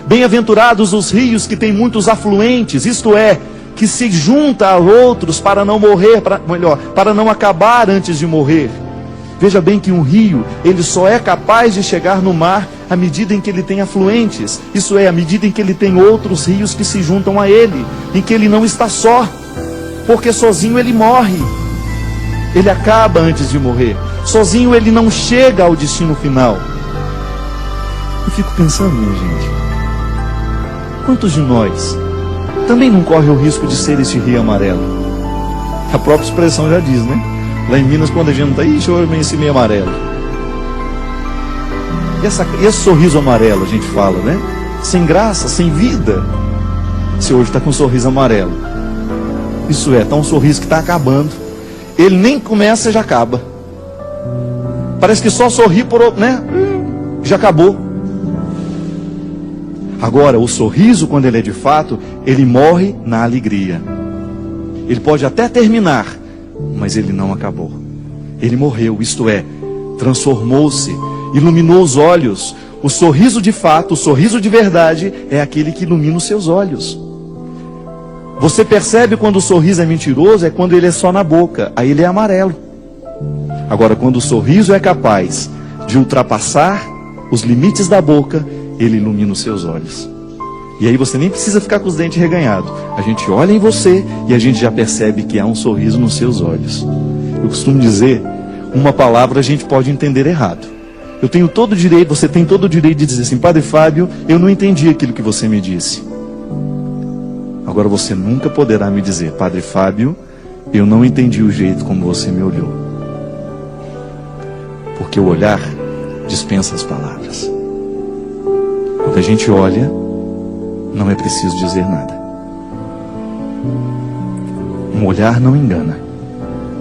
Bem-aventurados os rios que têm muitos afluentes, isto é, que se junta a outros para não morrer, para não acabar antes de morrer. Veja bem que um rio, ele só é capaz de chegar no mar à medida em que ele tem afluentes. Isso é, à medida em que ele tem outros rios que se juntam a ele, em que ele não está só, porque sozinho ele morre. Ele acaba antes de morrer. Sozinho ele não chega ao destino final. Eu fico pensando, minha gente, quantos de nós também não corre o risco de ser esse rio amarelo? A própria expressão já diz, né? Lá em Minas, quando a gente está, ixi, hoje vem esse meio amarelo. E esse sorriso amarelo, a gente fala, né? Sem graça, sem vida. Se hoje está com um sorriso amarelo. Isso é, está um sorriso que está acabando. Ele nem começa e já acaba. Parece que só sorri por, né? Já acabou. Agora, o sorriso, quando ele é de fato, ele morre na alegria. Ele pode até terminar, mas ele não acabou. Ele morreu, isto é, transformou-se, iluminou os olhos. O sorriso de fato, o sorriso de verdade, é aquele que ilumina os seus olhos. Você percebe quando o sorriso é mentiroso, é quando ele é só na boca, aí ele é amarelo. Agora, quando o sorriso é capaz de ultrapassar os limites da boca, ele ilumina os seus olhos. E aí você nem precisa ficar com os dentes reganhados. A gente olha em você e a gente já percebe que há um sorriso nos seus olhos. Eu costumo dizer, uma palavra a gente pode entender errado. Eu tenho todo o direito, você tem todo o direito de dizer assim, Padre Fábio, eu não entendi aquilo que você me disse. Agora você nunca poderá me dizer, Padre Fábio, eu não entendi o jeito como você me olhou. Porque o olhar dispensa as palavras. Quando a gente olha, não é preciso dizer nada. Um olhar não engana.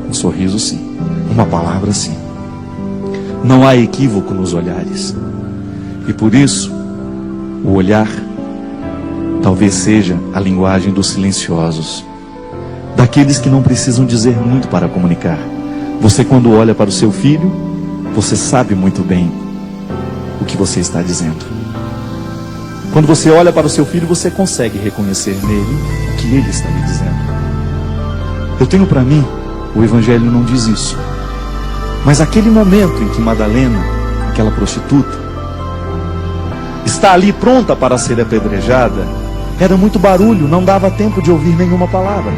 Um sorriso sim. Uma palavra sim. Não há equívoco nos olhares. E por isso, o olhar talvez seja a linguagem dos silenciosos, daqueles que não precisam dizer muito para comunicar. Você, quando olha para o seu filho, você sabe muito bem o que você está dizendo. Quando você olha para o seu filho, você consegue reconhecer nele o que ele está lhe dizendo. Eu tenho para mim, o Evangelho não diz isso. Mas aquele momento em que Madalena, aquela prostituta, está ali pronta para ser apedrejada, era muito barulho, não dava tempo de ouvir nenhuma palavra.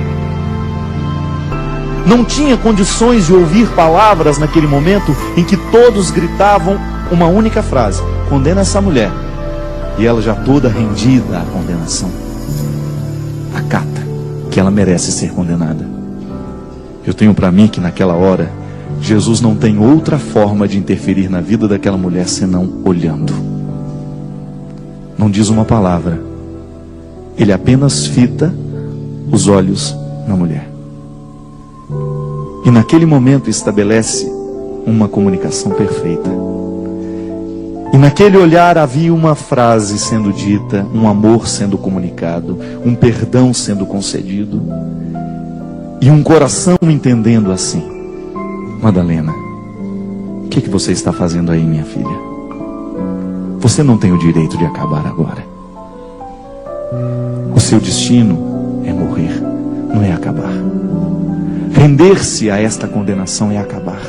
Não tinha condições de ouvir palavras naquele momento em que todos gritavam uma única frase: condena essa mulher. E ela já toda rendida à condenação, acata que ela merece ser condenada. Eu tenho para mim que naquela hora Jesus não tem outra forma de interferir na vida daquela mulher senão olhando. Não diz uma palavra. Ele apenas fita os olhos na mulher. E naquele momento estabelece uma comunicação perfeita. E naquele olhar havia uma frase sendo dita, um amor sendo comunicado, um perdão sendo concedido. E um coração entendendo assim: Madalena, o que você está fazendo aí, minha filha? Você não tem o direito de acabar agora. O seu destino é morrer, não é acabar. Render-se a esta condenação é acabar.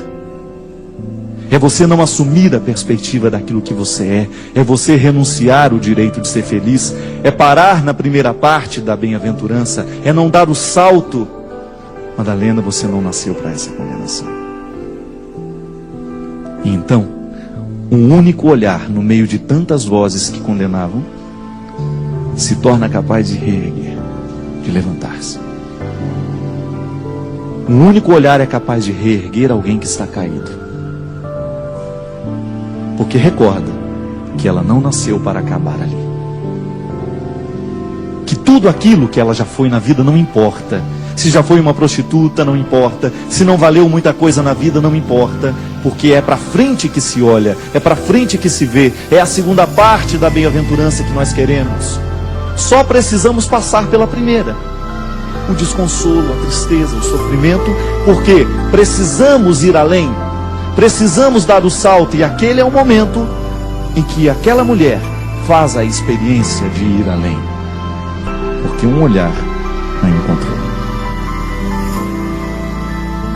É você não assumir a perspectiva daquilo que você é você renunciar o direito de ser feliz, é parar na primeira parte da bem-aventurança, é não dar o salto. Madalena, você não nasceu para essa condenação. E então, um único olhar no meio de tantas vozes que condenavam, se torna capaz de reerguer, de levantar-se. Um único olhar é capaz de reerguer alguém que está caído. Porque recorda que ela não nasceu para acabar ali. Que tudo aquilo que ela já foi na vida não importa. Se já foi uma prostituta, não importa. Se não valeu muita coisa na vida, não importa. Porque é para frente que se olha, é para frente que se vê. É a segunda parte da bem-aventurança que nós queremos. Só precisamos passar pela primeira. O desconsolo, a tristeza, o sofrimento, porque precisamos ir além. Precisamos dar o salto, e aquele é o momento em que aquela mulher faz a experiência de ir além, porque um olhar a encontrou.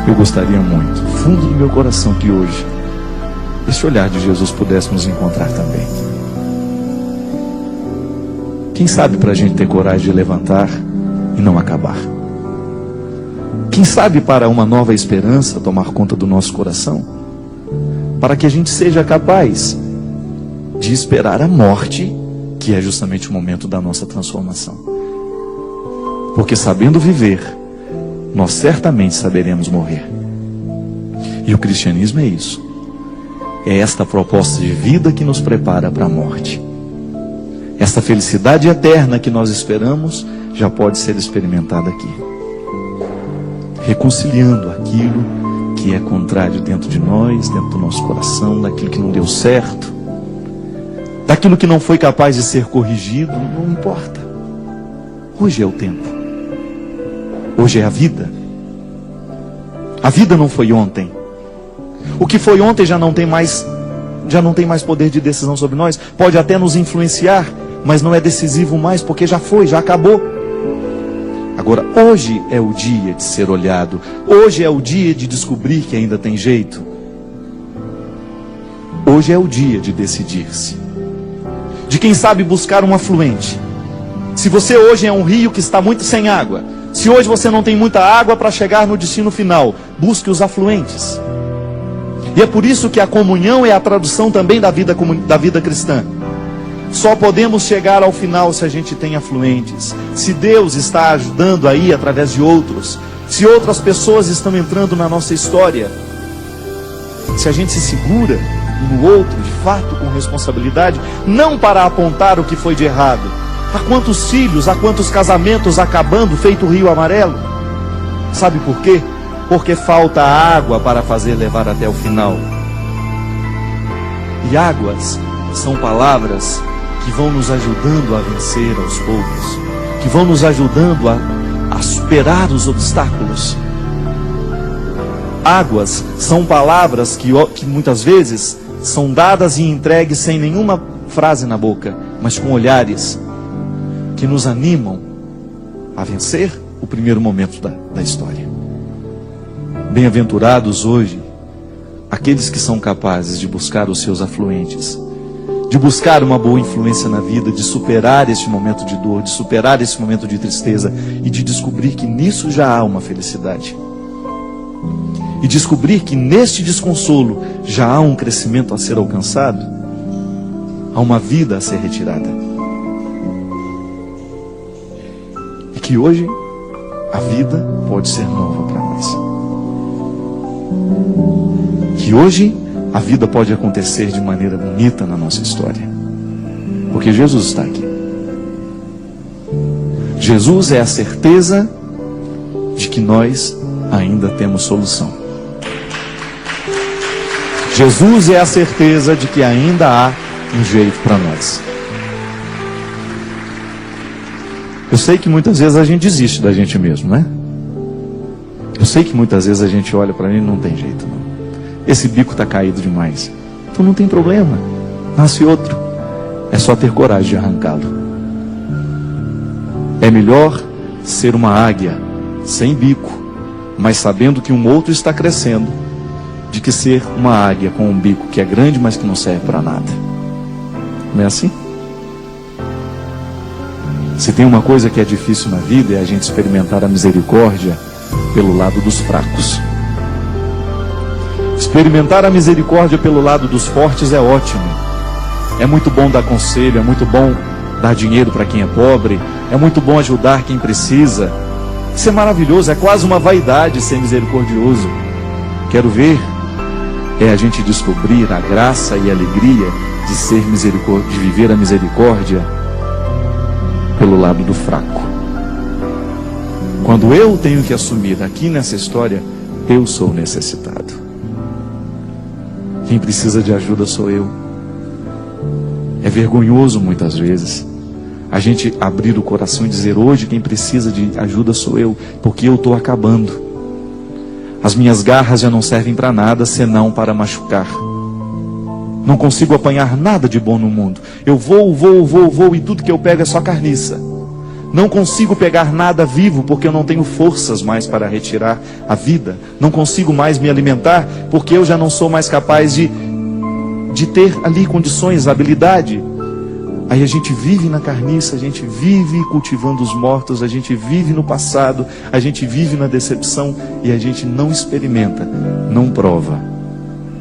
Eu gostaria muito, fundo do meu coração, que hoje esse olhar de Jesus pudesse nos encontrar também. Quem sabe para a gente ter coragem de levantar e não acabar. Quem sabe para uma nova esperança tomar conta do nosso coração, para que a gente seja capaz de esperar a morte, que é justamente o momento da nossa transformação. Porque sabendo viver, nós certamente saberemos morrer. E o cristianismo é isso. É esta proposta de vida que nos prepara para a morte. Esta felicidade eterna que nós esperamos já pode ser experimentada aqui, reconciliando aquilo que é contrário dentro de nós, dentro do nosso coração, daquilo que não deu certo, daquilo que não foi capaz de ser corrigido. Não importa. Hoje é o tempo. Hoje é a vida. A vida não foi ontem. O que foi ontem já não tem mais poder de decisão sobre nós. Pode até nos influenciar, mas não é decisivo mais, porque já foi, já acabou. Agora, hoje é o dia de ser olhado. Hoje é o dia de descobrir que ainda tem jeito. Hoje é o dia de decidir-se. De quem sabe buscar um afluente. Se você hoje é um rio que está muito sem água, se hoje você não tem muita água para chegar no destino final, busque os afluentes. E é por isso que a comunhão é a tradução também da vida cristã. Só podemos chegar ao final se a gente tem afluentes. Se Deus está ajudando aí através de outros. Se outras pessoas estão entrando na nossa história. Se a gente se segura um no outro, de fato, com responsabilidade. Não para apontar o que foi de errado. Há quantos filhos, há quantos casamentos acabando feito o rio amarelo? Sabe por quê? Porque falta água para fazer levar até o final. E águas são palavras que vão nos ajudando a vencer aos poucos, que vão nos ajudando a superar os obstáculos. Águas são palavras que muitas vezes são dadas e entregues sem nenhuma frase na boca, mas com olhares que nos animam a vencer o primeiro momento da história. Bem-aventurados hoje aqueles que são capazes de buscar os seus afluentes, de buscar uma boa influência na vida, de superar este momento de dor, de superar esse momento de tristeza e de descobrir que nisso já há uma felicidade. E descobrir que neste desconsolo já há um crescimento a ser alcançado, há uma vida a ser retirada. E que hoje a vida pode ser nova para nós. Que hoje a vida pode acontecer de maneira bonita na nossa história. Porque Jesus está aqui. Jesus é a certeza de que nós ainda temos solução. Jesus é a certeza de que ainda há um jeito para nós. Eu sei que muitas vezes a gente desiste da gente mesmo, né? Eu sei que muitas vezes a gente olha para mim e não tem jeito, não. Esse bico está caído demais. Então não tem problema. Nasce outro. É só ter coragem de arrancá-lo. É melhor ser uma águia sem bico, mas sabendo que um outro está crescendo, de que ser uma águia com um bico que é grande, mas que não serve para nada. Não é assim? Se tem uma coisa que é difícil na vida, é a gente experimentar a misericórdia pelo lado dos fracos. Experimentar a misericórdia pelo lado dos fortes é ótimo. É muito bom dar conselho, é muito bom dar dinheiro para quem é pobre, é muito bom ajudar quem precisa. Isso é maravilhoso, é quase uma vaidade ser misericordioso. Quero ver é a gente descobrir a graça e a alegria de ser misericórdia, de viver a misericórdia pelo lado do fraco. Quando eu tenho que assumir aqui nessa história, eu sou necessitado. Quem precisa de ajuda sou eu. É vergonhoso muitas vezes a gente abrir o coração e dizer: hoje quem precisa de ajuda sou eu, porque eu estou acabando. As minhas garras já não servem para nada senão para machucar. Não consigo apanhar nada de bom no mundo. Eu vou e tudo que eu pego é só carniça. Não consigo pegar nada vivo porque eu não tenho forças mais para retirar a vida. Não consigo mais me alimentar porque eu já não sou mais capaz de ter ali condições, habilidade. Aí a gente vive na carniça, a gente vive cultivando os mortos, a gente vive no passado, a gente vive na decepção e a gente não experimenta, não prova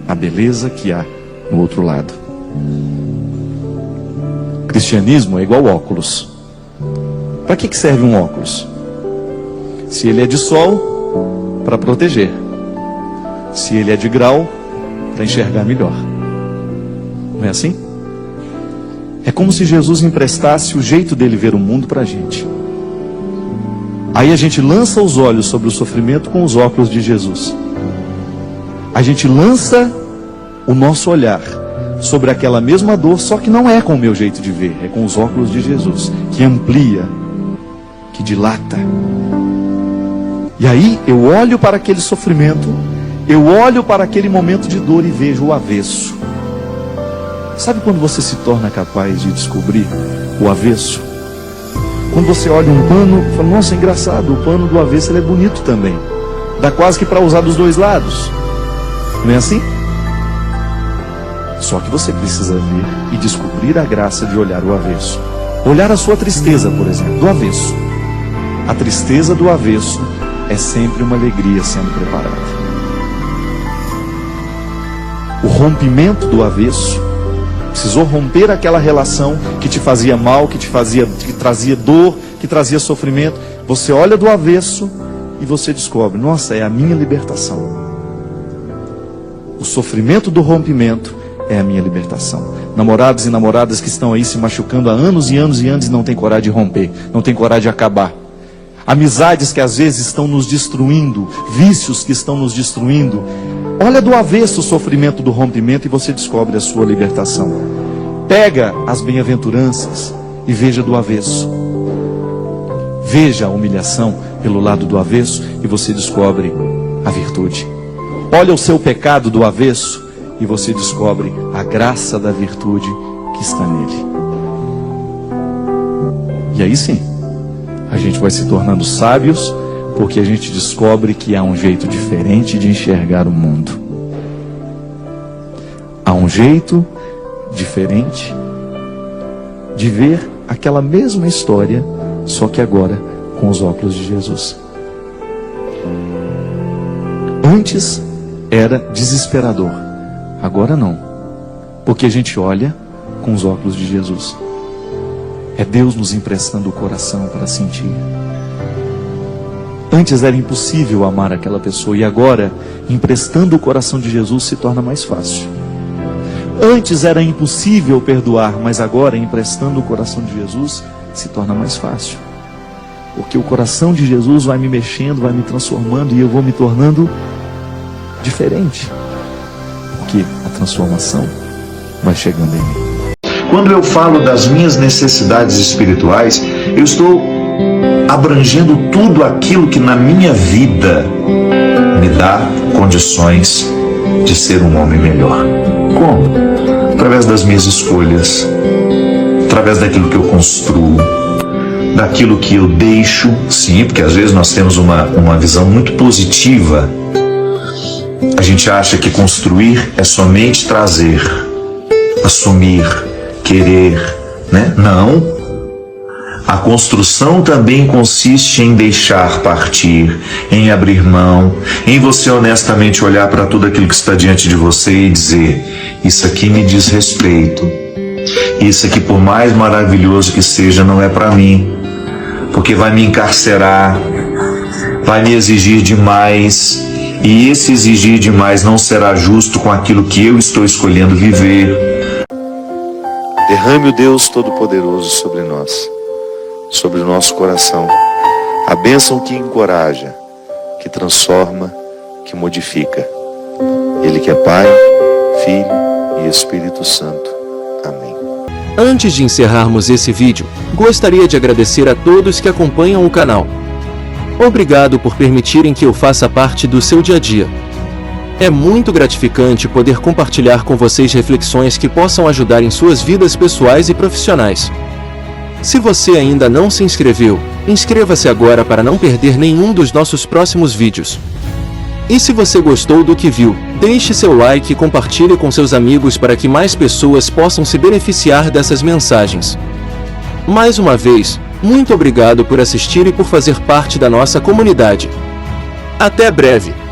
a beleza que há no outro lado. Cristianismo é igual óculos. Para que serve um óculos? Se ele é de sol, para proteger. Se ele é de grau, para enxergar melhor. Não é assim? É como se Jesus emprestasse o jeito dele ver o mundo para a gente. Aí a gente lança os olhos sobre o sofrimento com os óculos de Jesus. A gente lança o nosso olhar sobre aquela mesma dor, só que não é com o meu jeito de ver, é com os óculos de Jesus, que amplia, que dilata. E aí eu olho para aquele sofrimento, eu olho para aquele momento de dor e vejo o avesso. Sabe quando você se torna capaz de descobrir o avesso? Quando você olha um pano e fala, nossa, é engraçado, o pano do avesso ele é bonito também. Dá quase que para usar dos dois lados. Não é assim? Só que você precisa ver e descobrir a graça de olhar o avesso. Olhar a sua tristeza, por exemplo, do avesso. A tristeza do avesso é sempre uma alegria sendo preparada. O rompimento do avesso, precisou romper aquela relação que te fazia mal, que trazia dor, que trazia sofrimento. Você olha do avesso e você descobre, nossa, é a minha libertação. O sofrimento do rompimento é a minha libertação. Namorados e namoradas que estão aí se machucando há anos e anos e anos e não têm coragem de romper, não têm coragem de acabar. Amizades que às vezes estão nos destruindo, vícios que estão nos destruindo. Olha do avesso o sofrimento do rompimento e você descobre a sua libertação. Pega as bem-aventuranças e veja do avesso. Veja a humilhação pelo lado do avesso e você descobre a virtude. Olha o seu pecado do avesso e você descobre a graça da virtude que está nele. E aí sim, a gente vai se tornando sábios, porque a gente descobre que há um jeito diferente de enxergar o mundo. Há um jeito diferente de ver aquela mesma história, só que agora com os óculos de Jesus. Antes era desesperador, agora não, porque a gente olha com os óculos de Jesus. É Deus nos emprestando o coração para sentir. Antes era impossível amar aquela pessoa e agora, emprestando o coração de Jesus, se torna mais fácil. Antes era impossível perdoar, mas agora, emprestando o coração de Jesus, se torna mais fácil. Porque o coração de Jesus vai me mexendo, vai me transformando e eu vou me tornando diferente. Porque a transformação vai chegando em mim. Quando eu falo das minhas necessidades espirituais, eu estou abrangendo tudo aquilo que na minha vida me dá condições de ser um homem melhor. Como? Através das minhas escolhas, através daquilo que eu construo, daquilo que eu deixo. Sim, porque às vezes nós temos uma visão muito positiva. A gente acha que construir é somente trazer, assumir, querer, né? Não. A construção também consiste em deixar partir, em abrir mão, em você honestamente olhar para tudo aquilo que está diante de você e dizer, isso aqui me diz respeito, isso aqui por mais maravilhoso que seja não é para mim, porque vai me encarcerar, vai me exigir demais, e esse exigir demais não será justo com aquilo que eu estou escolhendo viver. Derrame o Deus Todo-Poderoso sobre nós, sobre o nosso coração, a bênção que encoraja, que transforma, que modifica. Ele que é Pai, Filho e Espírito Santo. Amém. Antes de encerrarmos esse vídeo, gostaria de agradecer a todos que acompanham o canal. Obrigado por permitirem que eu faça parte do seu dia a dia. É muito gratificante poder compartilhar com vocês reflexões que possam ajudar em suas vidas pessoais e profissionais. Se você ainda não se inscreveu, inscreva-se agora para não perder nenhum dos nossos próximos vídeos. E se você gostou do que viu, deixe seu like e compartilhe com seus amigos para que mais pessoas possam se beneficiar dessas mensagens. Mais uma vez, muito obrigado por assistir e por fazer parte da nossa comunidade. Até breve!